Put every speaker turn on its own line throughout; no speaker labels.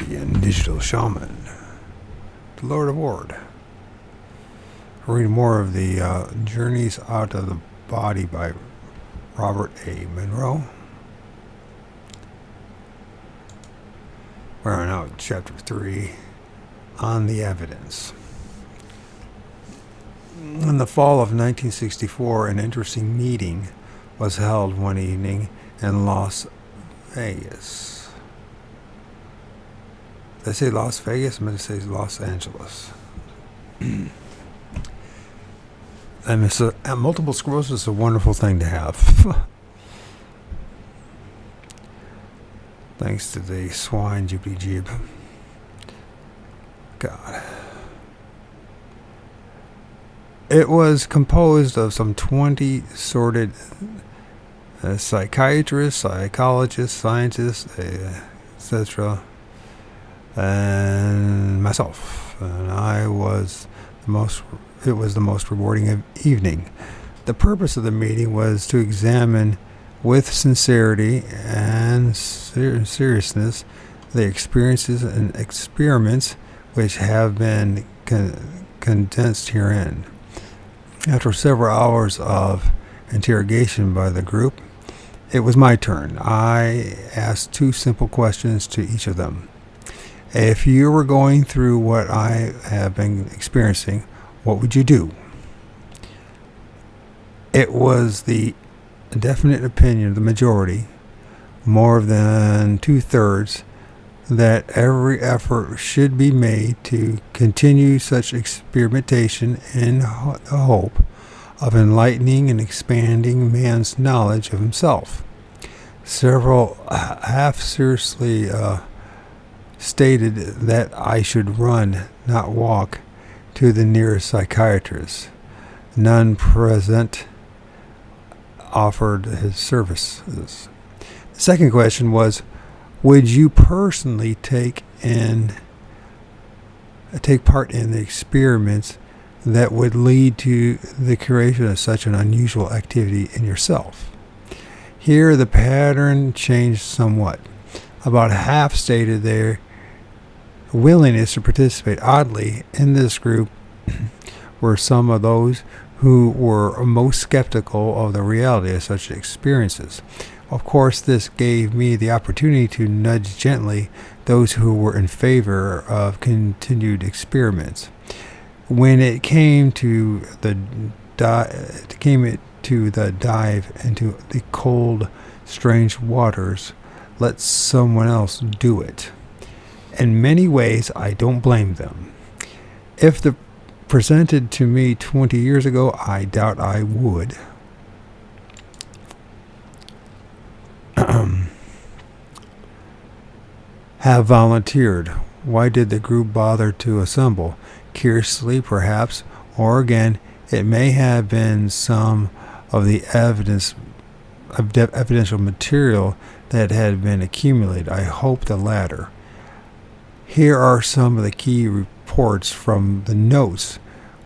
Champion Digital Shaman, the Lord of Ward. Read more of the Journeys Out of the Body by Robert A. Monroe. We're now at Chapter 3, On the Evidence. In the fall of 1964, an interesting meeting was held one evening in Las Vegas. Did I say Las Vegas? I meant to say Los Angeles. Multiple sclerosis is a wonderful thing to have. Thanks to the swine jibbly jib. God. It was composed of some 20 sorted psychiatrists, psychologists, scientists, etc., and myself. And it was the most rewarding evening. The purpose of the meeting was to examine with sincerity and seriousness the experiences and experiments which have been condensed herein. After several hours of interrogation by the group, it was my turn. I asked two simple questions to each of them. If you were going through what I have been experiencing, what would you do? It was the definite opinion of the majority, more than 2/3, that every effort should be made to continue such experimentation in the hope of enlightening and expanding man's knowledge of himself. Several half-seriously stated that I should run, not walk, to the nearest psychiatrist. None present offered his services. The second question was, would you personally take part in the experiments that would lead to the creation of such an unusual activity in yourself? Here the pattern changed somewhat. About half stated their willingness to participate. Oddly, in this group were some of those who were most skeptical of the reality of such experiences. Of course, this gave me the opportunity to nudge gently those who were in favor of continued experiments. When it came to the dive into the cold, strange waters, let someone else do it. In many ways, I don't blame them. If the presented to me 20 years ago, I doubt I would. Have volunteered. Why did the group bother to assemble? Curiously, perhaps, or again, it may have been some of the evidential material that had been accumulated. I hope the latter. Here are some of the key reports from the notes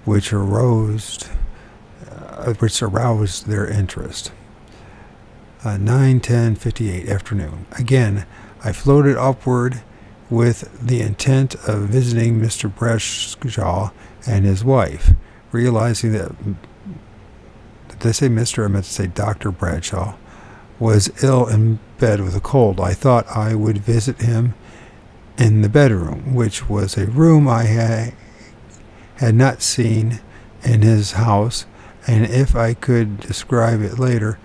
which aroused their interest. 9:10:58 afternoon. Again, I floated upward with the intent of visiting Mr. Bradshaw and his wife, realizing that, did I say Mr.? I meant to say Dr. Bradshaw was ill in bed with a cold. I thought I would visit him in the bedroom, which was a room I had not seen in his house, and if I could describe it later,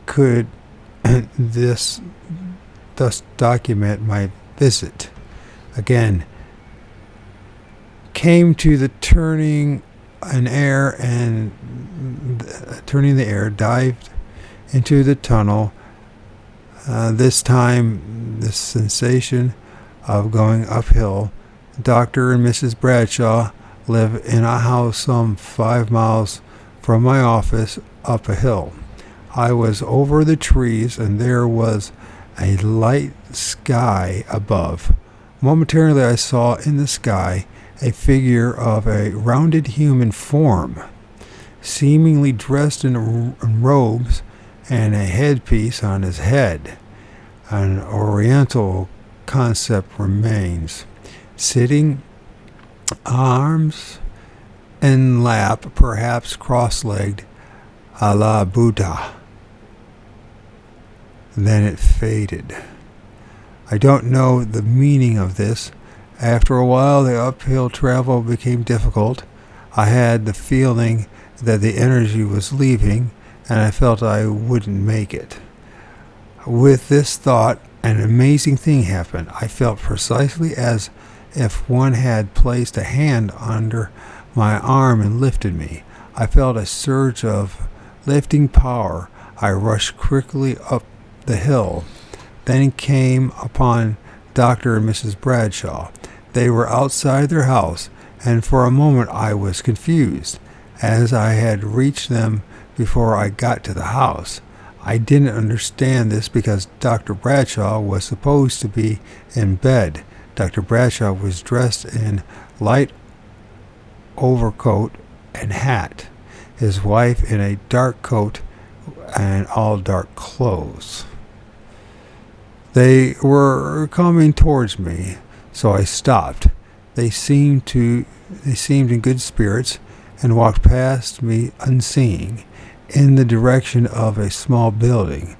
could thus document my visit. Again, came to the turning the air, dived into the tunnel. This time, the sensation of going uphill. Dr. and Mrs. Bradshaw live in a house some 5 miles from my office up a hill. I was over the trees, and there was a light sky above. Momentarily, I saw in the sky a figure of a rounded human form, seemingly dressed in robes and a headpiece on his head, an oriental concept remains. Sitting, arms in lap, perhaps cross-legged, a la Buddha. Then it faded. I don't know the meaning of this. After a while, the uphill travel became difficult. I had the feeling that the energy was leaving, and I felt I wouldn't make it. With this thought, an amazing thing happened. I felt precisely as if one had placed a hand under my arm and lifted me. I felt a surge of lifting power. I rushed quickly up the hill. Then came upon Dr. and Mrs. Bradshaw. They were outside their house, and for a moment I was confused, as I had reached them before I got to the house. I didn't understand this because Dr. Bradshaw was supposed to be in bed. Dr. Bradshaw was dressed in light overcoat and hat, his wife in a dark coat and all dark clothes. They were coming towards me, so I stopped. They seemed in good spirits and walked past me unseeing in the direction of a small building,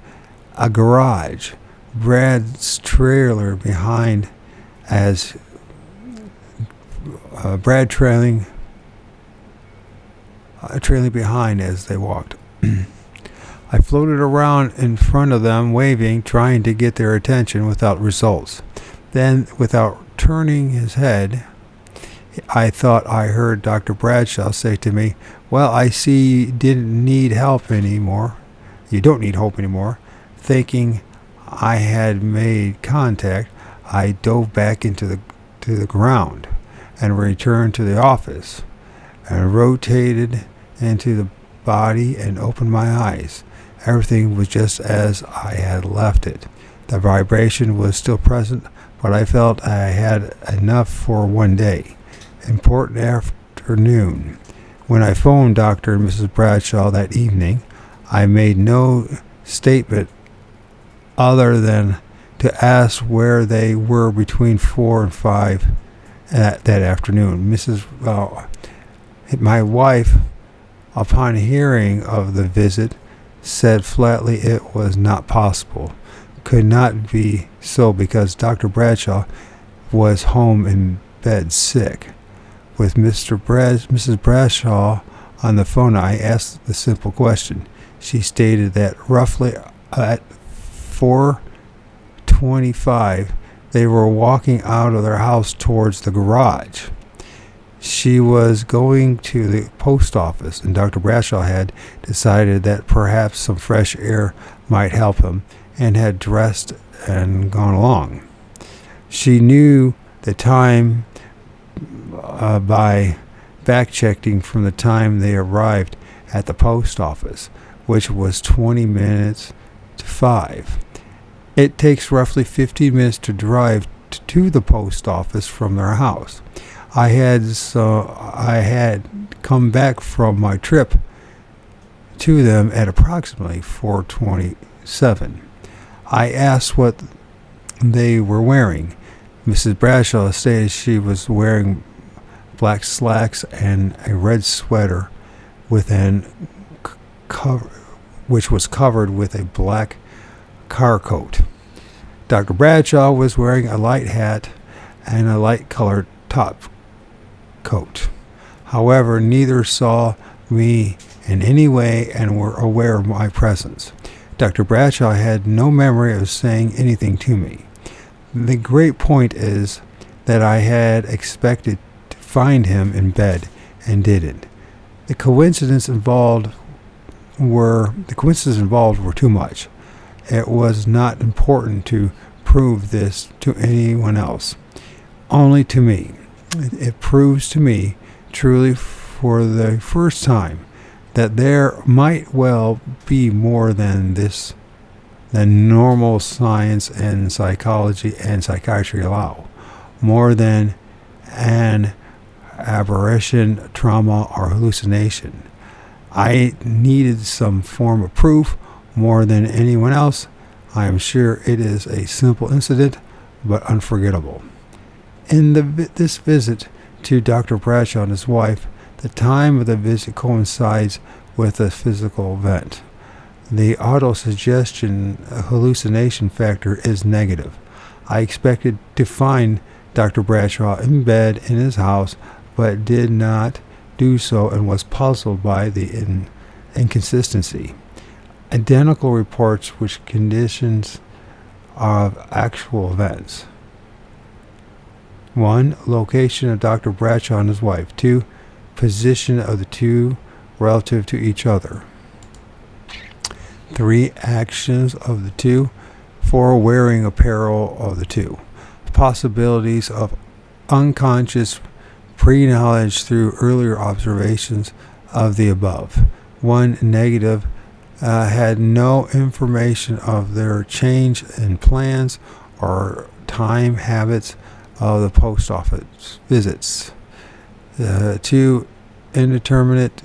a garage, Brad's trailer behind as Brad trailing behind as they walked. I floated around in front of them, waving, trying to get their attention without results. Then, without turning his head, I thought I heard Dr. Bradshaw say to me, "Well, I see you didn't need help anymore. You don't need hope anymore." Thinking I had made contact, I dove back into the ground and returned to the office and rotated into the body and opened my eyes. Everything was just as I had left it. The vibration was still present, but I felt I had enough for one day. Important afternoon. When I phoned Dr. and Mrs. Bradshaw that evening, I made no statement other than to ask where they were between 4 and 5 that afternoon. My wife, upon hearing of the visit, said flatly it was not possible. Could not be so because Dr. was home in bed sick. With Mrs. Bradshaw on the phone, I asked the simple question. She stated that roughly at 4:25, they were walking out of their house towards the garage. She was going to the post office, and Dr. Bradshaw had decided that perhaps some fresh air might help him, and had dressed and gone along. She knew the time by back-checking from the time they arrived at the post office, which was 20 minutes to 5. It takes roughly 15 minutes to drive to the post office from their house. I had come back from my trip to them at approximately 4:27. I asked what they were wearing. Mrs. Bradshaw stated she was wearing black slacks and a red sweater which was covered with a black car coat. Dr. Bradshaw was wearing a light hat and a light-colored top coat. However, neither saw me in any way and were aware of my presence. Dr. Bradshaw had no memory of saying anything to me. The great point is that I had expected to find him in bed and didn't. The coincidences involved were too much. It was not important to prove this to anyone else, only to me. It proves to me, truly for the first time, that there might well be more than this than normal science and psychology and psychiatry allow, more than an aberration, trauma, or hallucination. I needed some form of proof more than anyone else. I am sure it is a simple incident, but unforgettable. In this visit to Dr. Bradshaw and his wife, the time of the visit coincides with a physical event. The autosuggestion hallucination factor is negative. I expected to find Dr. Bradshaw in bed in his house, but did not do so and was puzzled by the inconsistency. Identical reports which conditions of actual events. 1. Location of Dr. Bradshaw and his wife. 2. Position of the two relative to each other. 3. Actions of the two. 4. Wearing apparel of the two. Possibilities of unconscious pre-knowledge through earlier observations of the above. 1. Negative. Had no information of their change in plans or time habits of the post office visits. 2. Indeterminate,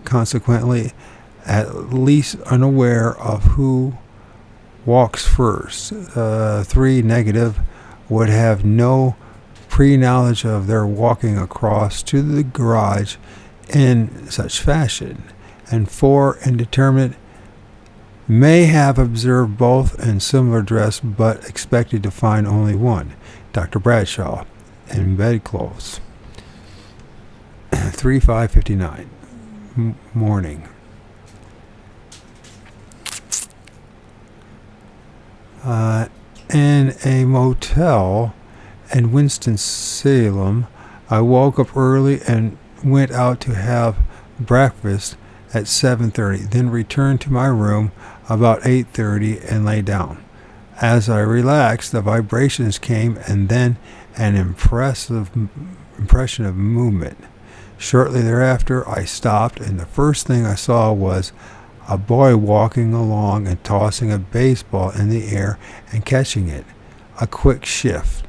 consequently, at least unaware of who walks first. 3. Negative. Would have no pre-knowledge of their walking across to the garage in such fashion. And 4. Indeterminate. May have observed both in similar dress, but expected to find only one, Dr. Bradshaw, in bedclothes. 3/5/59. Morning. In a motel in Winston-Salem, I woke up early and went out to have breakfast at 7:30, then returned to my room about 8:30 and lay down. As I relaxed, the vibrations came and then an impression of movement. Shortly thereafter, I stopped, and the first thing I saw was a boy walking along and tossing a baseball in the air and catching it. A quick shift.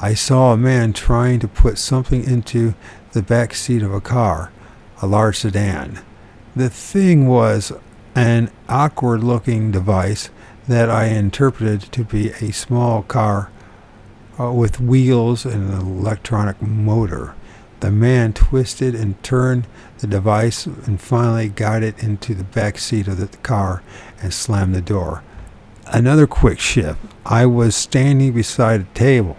I saw a man trying to put something into the back seat of a car, a large sedan. The thing was an awkward-looking device that I interpreted to be a small car with wheels and an electronic motor. The man twisted and turned the device and finally got it into the back seat of the car and slammed the door. Another quick shift. I was standing beside a table.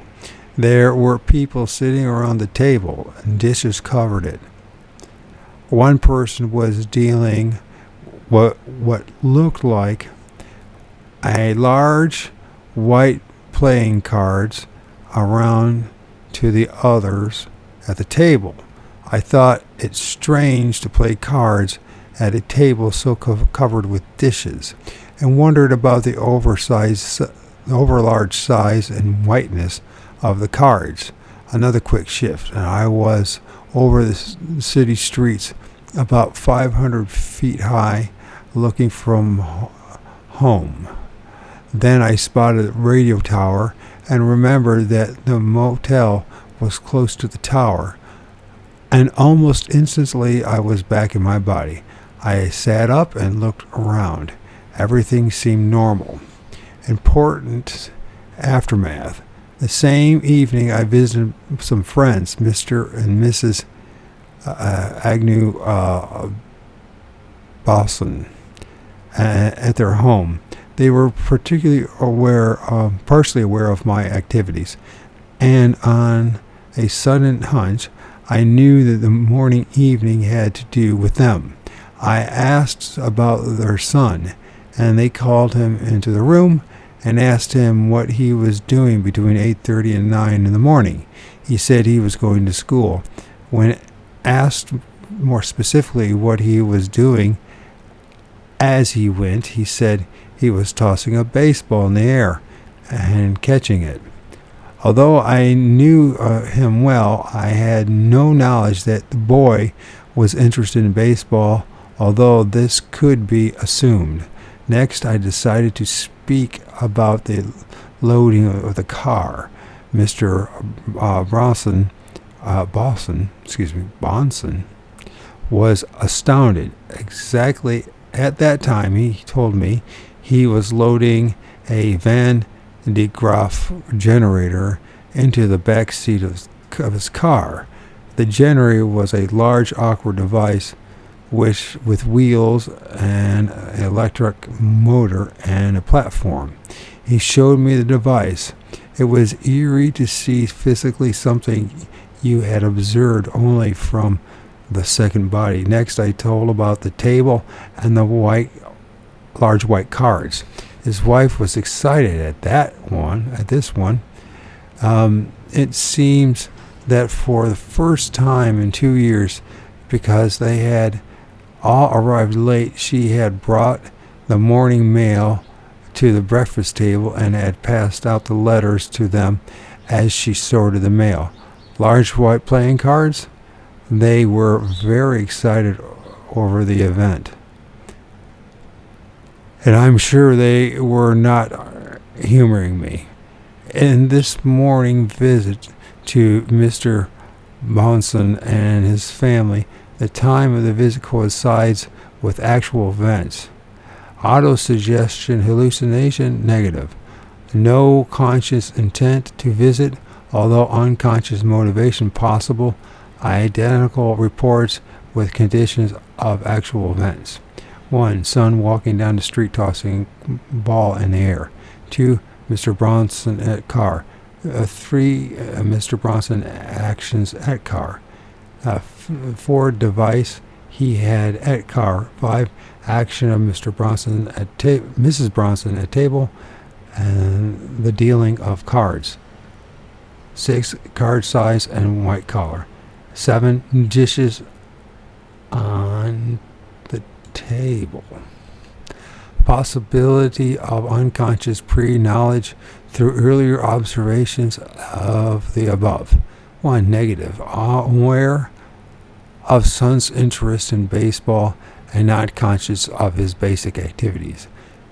There were people sitting around the table, and dishes covered it. One person was dealing what looked like a large white playing cards around to the others at the table. I thought it strange to play cards at a table so covered with dishes, and wondered about the overlarge size and whiteness of the cards. Another quick shift, and I was over the city streets about 500 feet high, looking from home. Then I spotted a radio tower and remembered that the motel was close to the tower, and almost instantly I was back in my body. I sat up and looked around. Everything seemed normal. Important aftermath. The same evening I visited some friends, Mr. and Mrs. Agnew Boston, at their home. They were partially partially aware of my activities, and on a sudden hunch, I knew that the evening had to do with them. I asked about their son, and they called him into the room and asked him what he was doing between 8:30 and 9 in the morning. He said he was going to school. When asked more specifically what he was doing as he went, he said he was tossing a baseball in the air and catching it. Although I knew him well, I had no knowledge that the boy was interested in baseball, although this could be assumed. Next, I decided to speak about the loading of the car. Mr. Bonson was astounded. Exactly at that time, he told me, he was loading a van DeGraff generator into the back seat of his car. The generator was a large, awkward device with wheels, and an electric motor, and a platform. He showed me the device. It was eerie to see physically something you had observed only from the second body. Next, I told about the table and the large white cards. His wife was excited at this one. It seems that for the first time in 2 years, because they had all arrived late, she had brought the morning mail to the breakfast table and had passed out the letters to them as she sorted the mail. Large white playing cards? They were very excited over the event. And I'm sure they were not humoring me. In this morning visit to Mr. Bonson and his family, the time of the visit coincides with actual events. Autosuggestion, hallucination, negative. No conscious intent to visit, although unconscious motivation possible. Identical reports with conditions of actual events. 1. Son walking down the street tossing ball in the air. 2. Mr. Bronson at car. 3. Mr. Bronson actions at car. 4. Device he had at car. 5. Action of Mr. Bronson at Mrs. Bronson at table, and the dealing of cards. 6. Card size and white collar. 7. Dishes on the table. Possibility of unconscious pre-knowledge through earlier observations of the above. 1. Negative. Aware of son's interest in baseball and not conscious of his basic activities.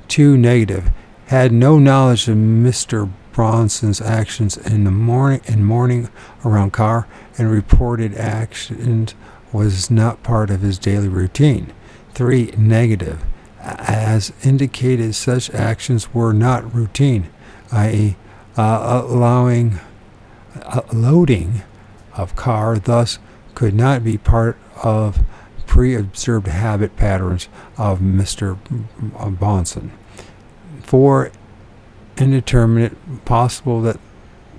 2. Negative. Had no knowledge of Mr. Bronson's actions in the morning around car, and reported actions was not part of his daily routine. 3. Negative. As indicated, such actions were not routine, i.e., loading of car, thus could not be part of pre-observed habit patterns of Mr. Bonson. 4. Indeterminate, possible that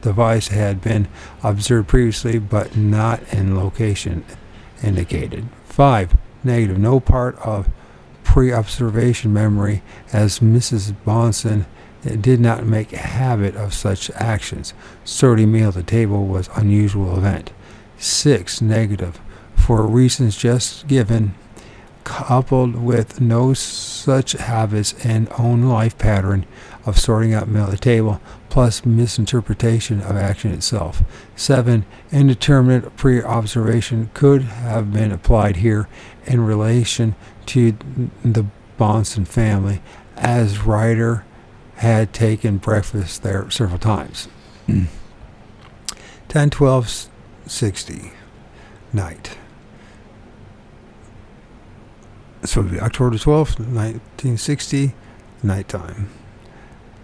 device had been observed previously but not in location indicated. 5. Negative, no part of pre-observation memory, as Mrs. Bonson did not make a habit of such actions. Sorting meal at the table was unusual event. 6. Negative, for reasons just given, coupled with no such habits and own life pattern of sorting out meal at the table, plus misinterpretation of action itself. 7. Indeterminate pre-observation could have been applied here in relation to the Bonson family, as Ryder had taken breakfast there several times. 10/12/60 night. So it would be October 12th, 1960, nighttime.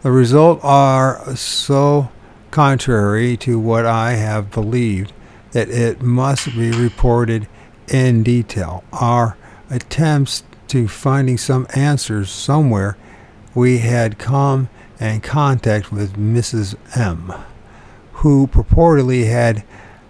The results are so contrary to what I have believed that it must be reported in detail. Our attempts to finding some answers somewhere. We had come in contact with Mrs. M., who purportedly had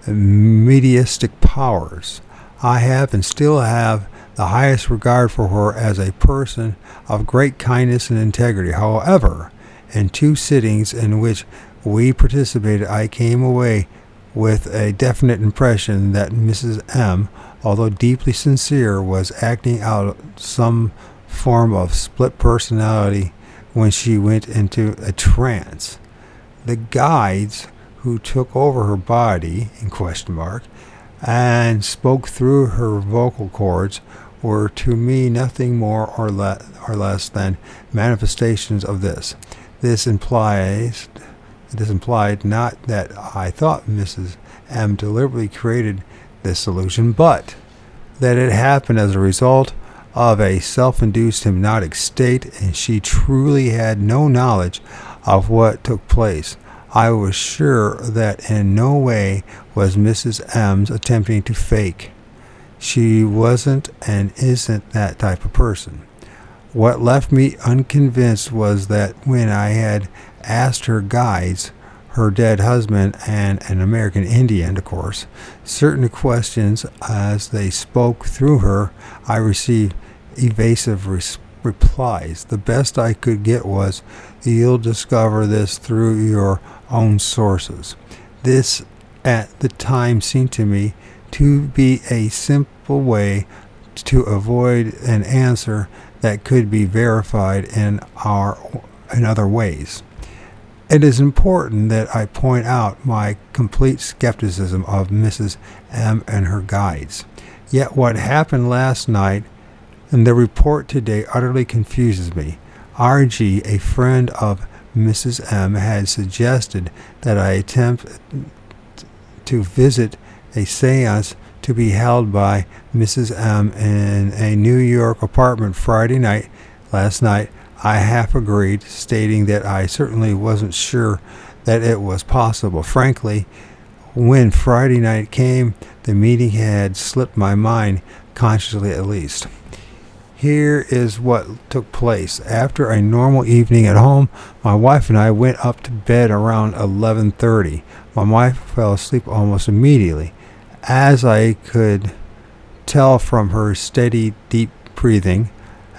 mediumistic powers. I have and still have the highest regard for her as a person of great kindness and integrity. However, in 2 sittings in which we participated, I came away with a definite impression that Mrs. M., although deeply sincere, was acting out some form of split personality when she went into a trance. The guides who took over her body, and spoke through her vocal cords were to me nothing more or less than manifestations of this. This implied not that I thought Mrs. M. deliberately created this illusion, but that it happened as a result of a self-induced hypnotic state, and she truly had no knowledge of what took place. I was sure that in no way was Mrs. M's attempting to fake. She wasn't and isn't that type of person. What left me unconvinced was that when I had asked her guides, her dead husband and an American Indian, of course, certain questions as they spoke through her, I received evasive replies. The best I could get was, "You'll discover this through your own sources." This at the time seemed to me to be a simple way to avoid an answer that could be verified in other ways. It is important that I point out my complete skepticism of Mrs. M and her guides. Yet what happened last night and the report today utterly confuses me. R.G., a friend of Mrs. M, had suggested that I attempt to visit a seance to be held by Mrs. M in a New York apartment last night. I half agreed, stating that I certainly wasn't sure that it was possible. Frankly, when Friday night came, the meeting had slipped my mind, consciously at least. Here is what took place. After a normal evening at home, my wife and I went up to bed around 11:30. My wife fell asleep almost immediately, as I could tell from her steady, deep breathing.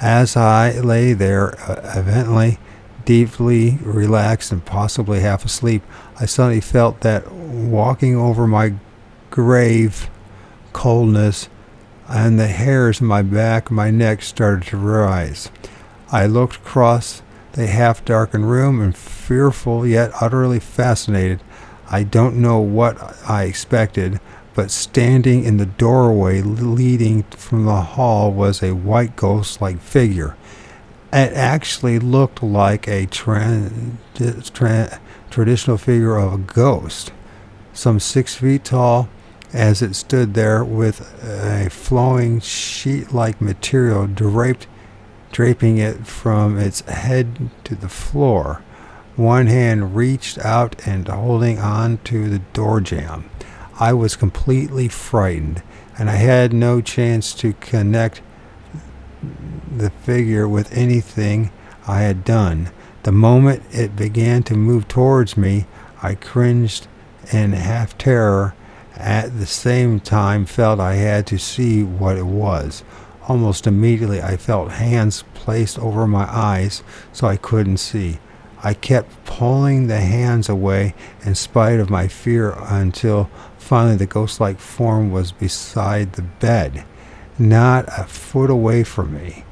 As I lay there, evidently deeply relaxed and possibly half asleep, I suddenly felt that walking over my grave coldness, and the hairs on my back and my neck started to rise. I looked across the half-darkened room, and fearful yet utterly fascinated. I don't know what I expected, but standing in the doorway leading from the hall was a white ghost-like figure. It actually looked like a traditional figure of a ghost, some 6 feet tall, as it stood there with a flowing sheet-like material draping it from its head to the floor. One hand reached out and holding on to the door jamb. I was completely frightened, and I had no chance to connect the figure with anything I had done. The moment it began to move towards me, I cringed in half terror. At the same time, felt I had to see what it was. Almost immediately, I felt hands placed over my eyes so I couldn't see. I kept pulling the hands away in spite of my fear until finally the ghost-like form was beside the bed, not a foot away from me.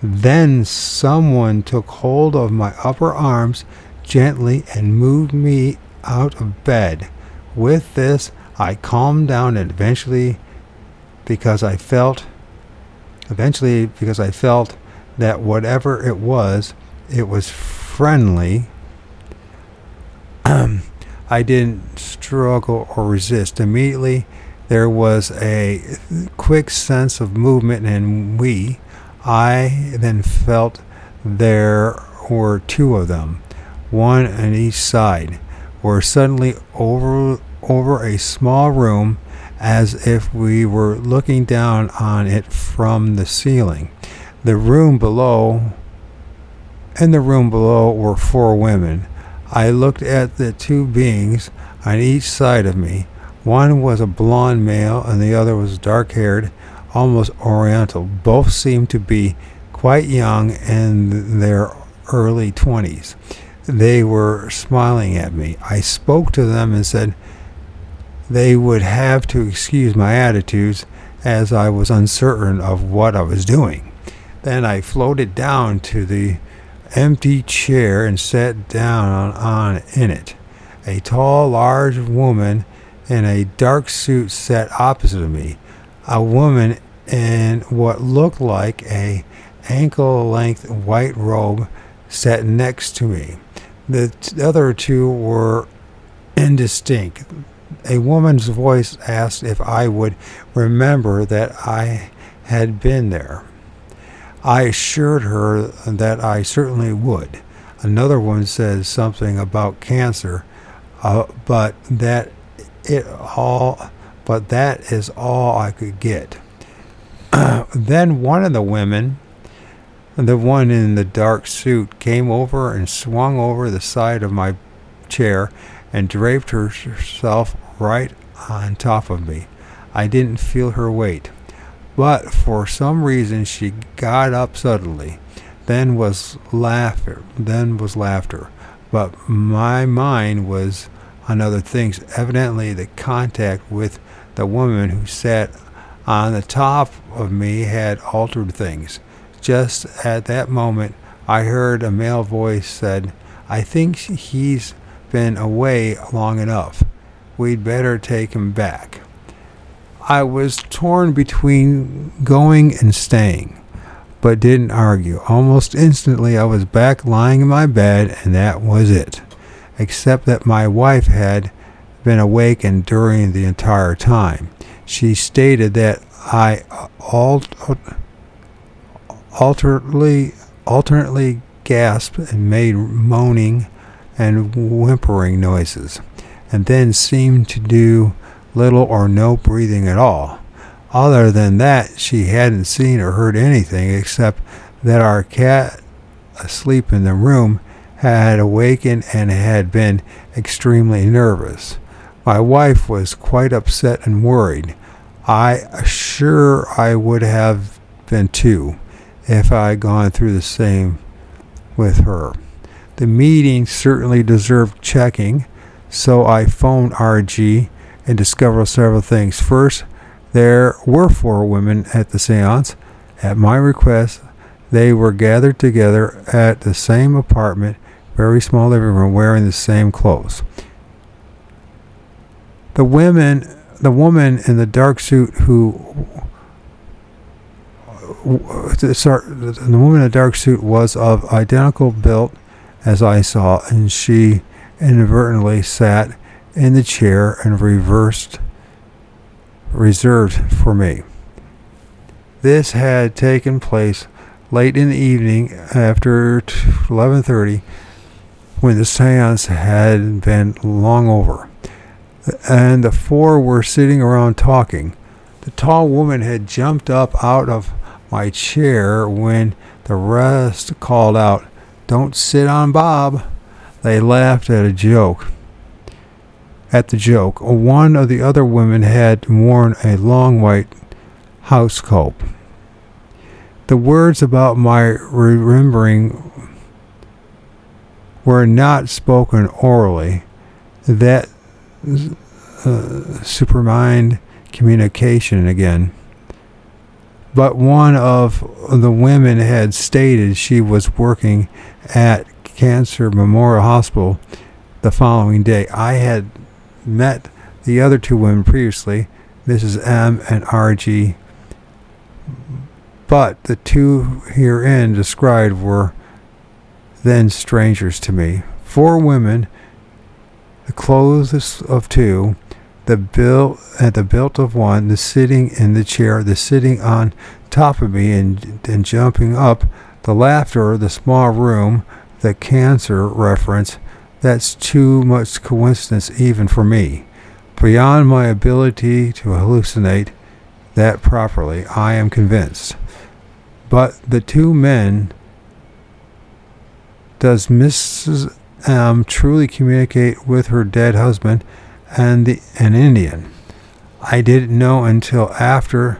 Then someone took hold of my upper arms gently and moved me out of bed. With this, I calmed down, and eventually because I felt that whatever it was friendly. I didn't struggle or resist. Immediately there was a quick sense of movement, and I then felt there were two of them, one on each side, were suddenly over a small room, as if we were looking down on it from the ceiling. In the room below were four women. I looked at the two beings on each side of me. One was a blond male and the other was dark-haired, almost oriental. Both seemed to be quite young, in their early 20s. They were smiling at me. I spoke to them and said they would have to excuse my attitudes, as I was uncertain of what I was doing. Then I floated down to the empty chair and sat down in it. A tall, large woman in a dark suit sat opposite of me. A woman in what looked like a ankle-length white robe sat next to me. The other two were indistinct. A woman's voice asked if I would remember that I had been there. I assured her that I certainly would. Another one says something about cancer, but it all, but that is all I could get. Then one of the women, the one in the dark suit, came over and swung over the side of my chair and draped herself right on top of me. I didn't feel her weight, but for some reason she got up suddenly. Then was laughter. But my mind was on other things. Evidently, the contact with the woman who sat on the top of me had altered things. Just at that moment, I heard a male voice said, "I think he's been away long enough. We'd better take him back." I was torn between going and staying, but didn't argue. Almost instantly, I was back lying in my bed, and that was it. Except that my wife had been awakened during the entire time. She stated that I alternately gasped and made moaning and whimpering noises, and then seemed to do little or no breathing at all. Other than that, she hadn't seen or heard anything except that our cat, asleep in the room, had awakened and had been extremely nervous. My wife was quite upset and worried. I would have been too if I had gone through the same with her. The meeting certainly deserved checking, so I phoned RG and discovered several things. First, there were 4 women at the seance. At my request, they were gathered together at the same apartment, very small living room, wearing the same clothes. The woman in the dark suit the woman in the dark suit was of identical build as I saw, and she inadvertently sat in the chair and reserved for me. This had taken place late in the evening after 11:30, when the seance had been long over, and the 4 were sitting around talking. The tall woman had jumped up out of my chair when the rest called out, "Don't sit on Bob." They laughed at the joke. One of the other women had worn a long white house coat. The words about my remembering were not spoken orally. That supermind communication again. But one of the women had stated she was working at Cancer Memorial Hospital the following day. I had met the other 2 women previously, Mrs. M and RG, but the 2 herein described were then strangers to me. 4 women, the clothes of 2, the built of 1, the sitting in the chair, the sitting on top of me and jumping up, the laughter, the small room, the cancer reference. That's too much coincidence even for me. Beyond my ability to hallucinate that properly, I am convinced. But the 2 men, does Mrs. M truly communicate with her dead husband and an Indian? I didn't know until after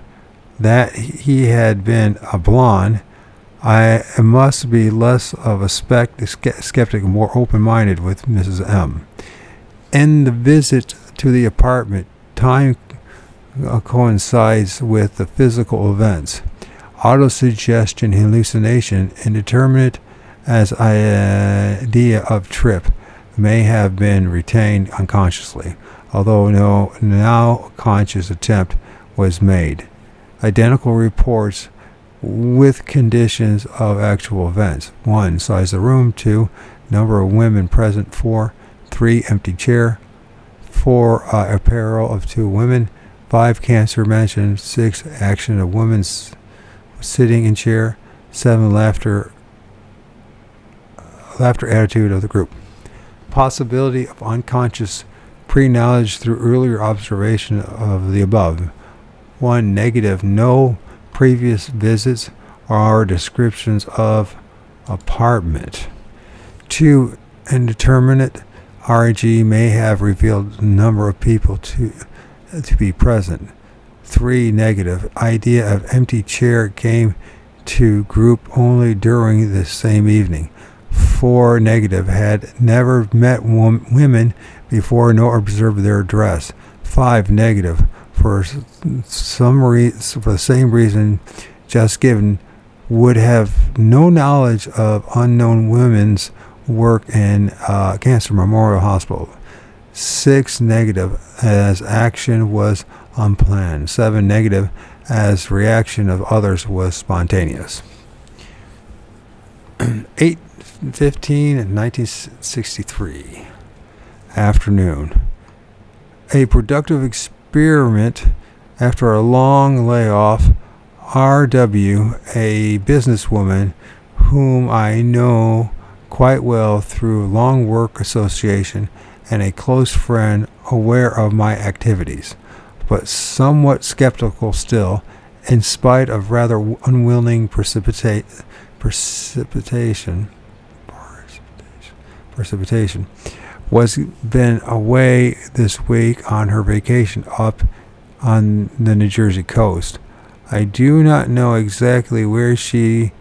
that he had been a blonde. I must be less of a skeptic and more open-minded with Mrs. M. In the visit to the apartment, time coincides with the physical events. Autosuggestion, hallucination, indeterminate as idea of trip may have been retained unconsciously, although no now conscious attempt was made. Identical reports with conditions of actual events. 1. Size of room. 2. Number of women present. 4. 3. Empty chair. 4. Apparel of 2 women. 5. Cancer mentioned. 6. Action of women sitting in chair. 7. Laughter laughter attitude of the group. Possibility of unconscious pre-knowledge through earlier observation of the above. 1. Negative. No previous visits or descriptions of apartment. 2. Indeterminate RG may have revealed a number of people to be present. 3. Negative. Idea of empty chair came to group only during the same evening. 4. Negative. Had never met women before nor observed their dress. 5. Negative. For the same reason just given, would have no knowledge of unknown women's work in Cancer Memorial Hospital. 6. Negative. As action was unplanned. 7. Negative. As reaction of others was spontaneous. 8:15 in 1963 afternoon. A productive experiment after a long layoff. R.W., a businesswoman whom I know quite well through long work association and a close friend aware of my activities, but somewhat skeptical still, in spite of rather unwilling precipitation, was been away this week on her vacation up on the New Jersey coast. I do not know exactly where she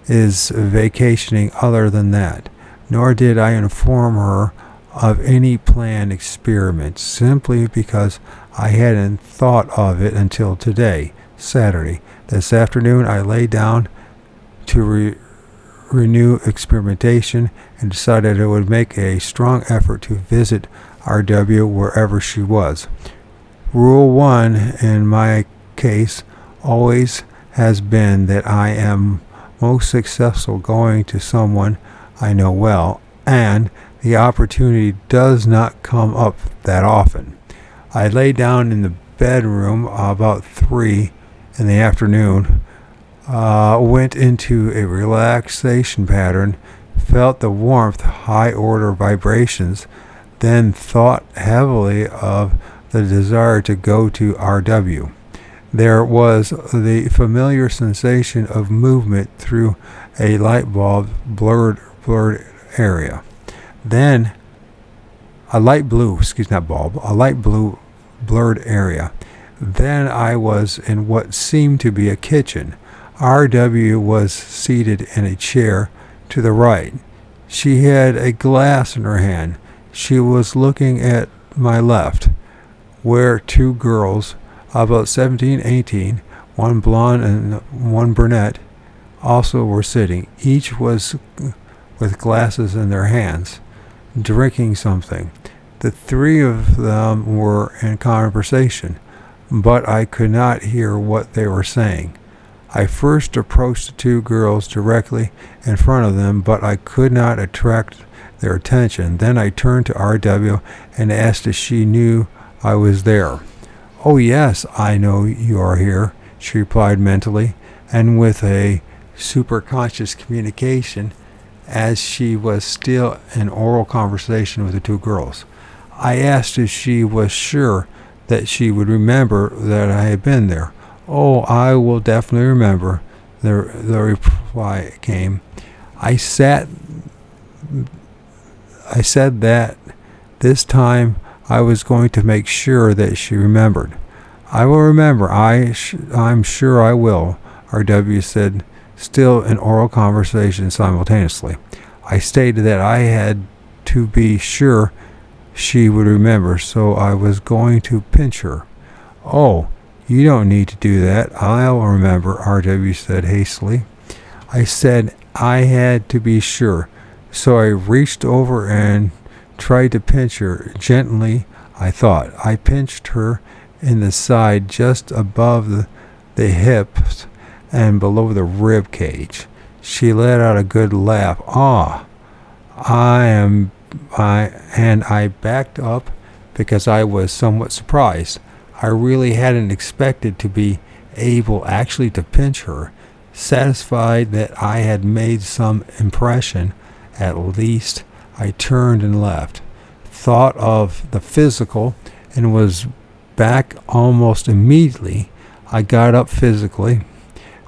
is vacationing other than that, nor did I inform her of any planned experiment, simply because I hadn't thought of it until today, Saturday. This afternoon I lay down to renew experimentation and decided I would make a strong effort to visit R.W. wherever she was. Rule 1 in my case always has been that I am most successful going to someone I know well, and the opportunity does not come up that often. I lay down in the bedroom about 3 in the afternoon, went into a relaxation pattern, felt the warmth, high order vibrations, then thought heavily of the desire to go to R.W. There was the familiar sensation of movement through a light bulb blurred area. Then a light blue blurred area. Then I was in what seemed to be a kitchen. R.W. was seated in a chair to the right. She had a glass in her hand. She was looking at my left, where 2 girls, about 17, 18, one blonde and one brunette, also were sitting. Each was with glasses in their hands, drinking something. The 3 of them were in conversation, but I could not hear what they were saying. I first approached the 2 girls directly in front of them, but I could not attract their attention. Then I turned to R.W. and asked if she knew I was there. "Oh yes, I know you are here," she replied mentally, and with a superconscious communication, as she was still in oral conversation with the 2 girls. I asked if she was sure that she would remember that I had been there. "Oh, I will definitely remember," the reply came. I said that this time I was going to make sure that she remembered. "I will remember. I'm sure I will," R.W. said, still in oral conversation simultaneously. I stated that I had to be sure she would remember, so I was going to pinch her. "Oh, you don't need to do that. I'll remember," R.W. said hastily. I said I had to be sure, so I reached over and tried to pinch her gently. I thought I pinched her in the side just above the hips and below the rib cage. She let out a good laugh. "Ah, I backed up because I was somewhat surprised. I really hadn't expected to be able actually to pinch her. Satisfied that I had made some impression At least I turned and left. Thought of the physical and was back almost immediately. I got up physically,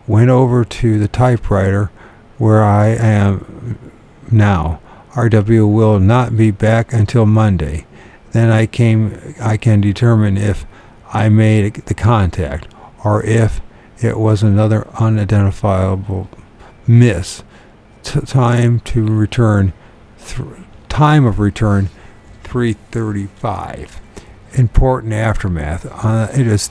went over to the typewriter where I am now. RW will not be back until Monday. Then I can determine if I made the contact or if it was another unidentifiable miss. Time of return 3:35. Important aftermath. It is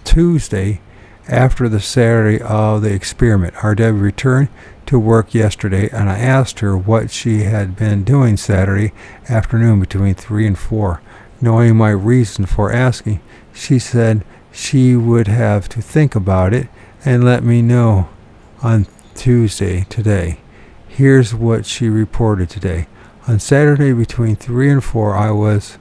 Tuesday after the Saturday of the experiment. RW returned to work yesterday, and I asked her what she had been doing Saturday afternoon between 3 and 4. Knowing my reason for asking, she said she would have to think about it and let me know on Tuesday today. Here's what she reported today. On Saturday between 3 and 4, I was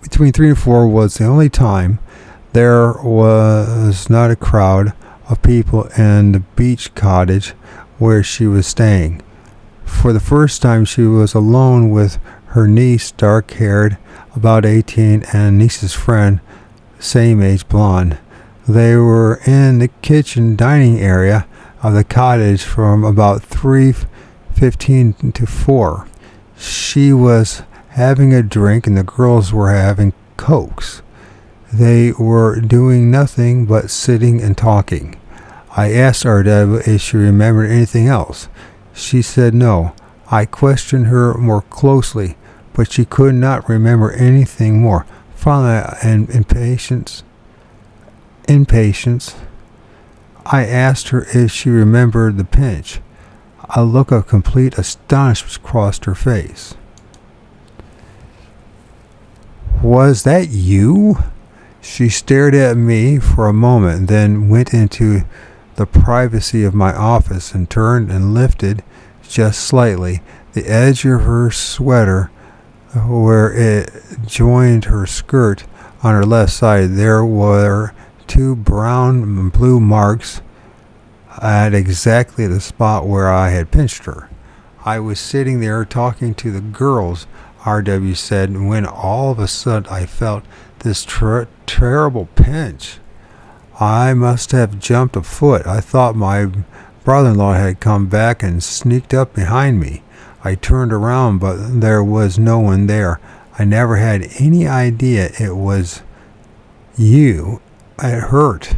between 3 and 4 was the only time there was not a crowd of people in the beach cottage where she was staying. For the first time, she was alone with her niece, dark-haired, about 18, and niece's friend, same age, blonde. They were in the kitchen dining area of the cottage from about 3:15 to 4. She was having a drink and the girls were having cokes. They were doing nothing but sitting and talking. I asked RW if she remembered anything else. She said no. I questioned her more closely, but she could not remember anything more. Finally, in impatience, I asked her if she remembered the pinch. A look of complete astonishment crossed her face. Was that you? She stared at me for a moment, then went into the privacy of my office and turned and lifted just slightly the edge of her sweater where it joined her skirt on her left side. There were 2 brown and blue marks at exactly the spot where I had pinched her. I was sitting there talking to the girls, RW said, when all of a sudden I felt this terrible pinch. I must have jumped a foot. I thought my brother-in-law had come back and sneaked up behind me. I turned around, but there was no one there. I never had any idea it was you. It hurt.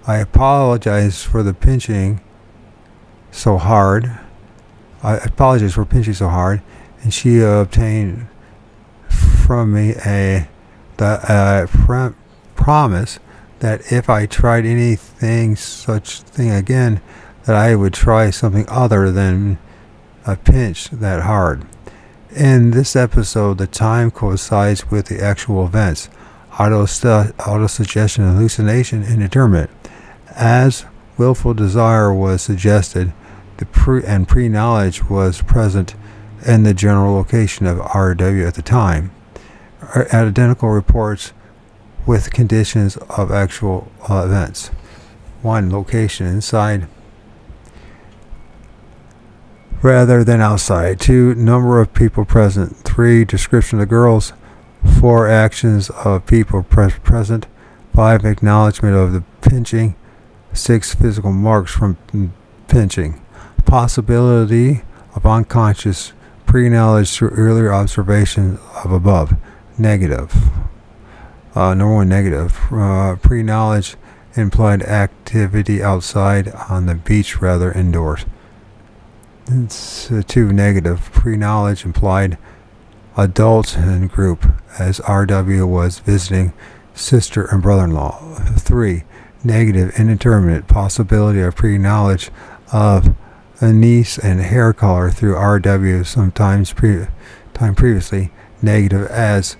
I apologized for pinching so hard. And she obtained from me a promise that if I tried such thing again, that I would try something other than a pinch that hard. In this episode, the time coincides with the actual events. Auto-suggestion, hallucination, indeterminate. As willful desire was suggested, pre-knowledge was present in the general location of RW at the time. Identical reports with conditions of actual events. 1. Location inside rather than outside. 2. Number of people present. 3. Description of the girls. 4. Actions of people present. 5. Acknowledgement of the pinching. 6. Physical marks from pinching. Possibility of unconscious pre-knowledge through earlier observation of above. Negative. Number 1, negative. Pre-knowledge implied activity outside on the beach rather indoors. It's 2, negative. Pre-knowledge implied adults in group as RW was visiting sister and brother-in-law. 3, negative. Indeterminate. Possibility of pre-knowledge of a niece and hair color through RW sometimes time previously. Negative as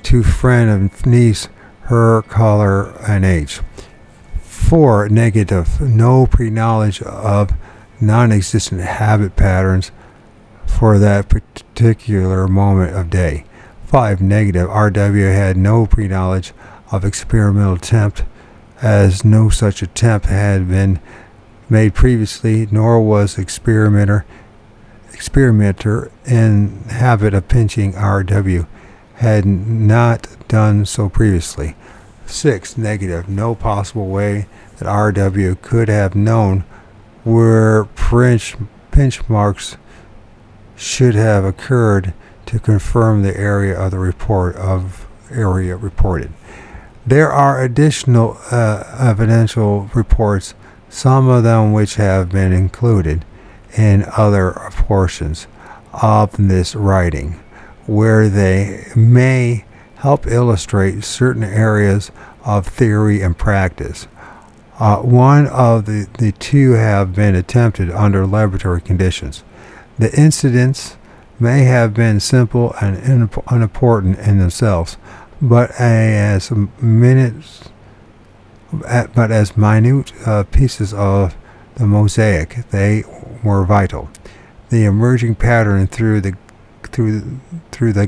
to friend of niece, her color and age. 4, negative. No pre-knowledge of non-existent habit patterns for that particular moment of day. 5, negative. RW had no pre-knowledge of experimental attempt as no such attempt had been made previously, nor was experimenter in habit of pinching RW had not done so previously. 6. Negative. No possible way that RW could have known where pinch marks should have occurred to confirm the area of the area reported. There are additional evidential reports, some of them which have been included in other portions of this writing, where they may help illustrate certain areas of theory and practice. One of the two have been attempted under laboratory conditions. The incidents may have been simple and unimportant in themselves, but as minute pieces of the mosaic, they were vital. The emerging pattern through the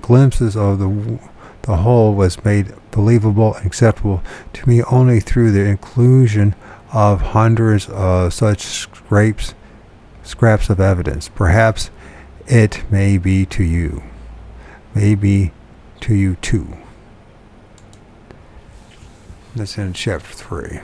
glimpses of the whole was made believable and acceptable to me only through the inclusion of hundreds of such scraps of evidence. Perhaps it may be to you. Maybe to you too. That's in chapter 3.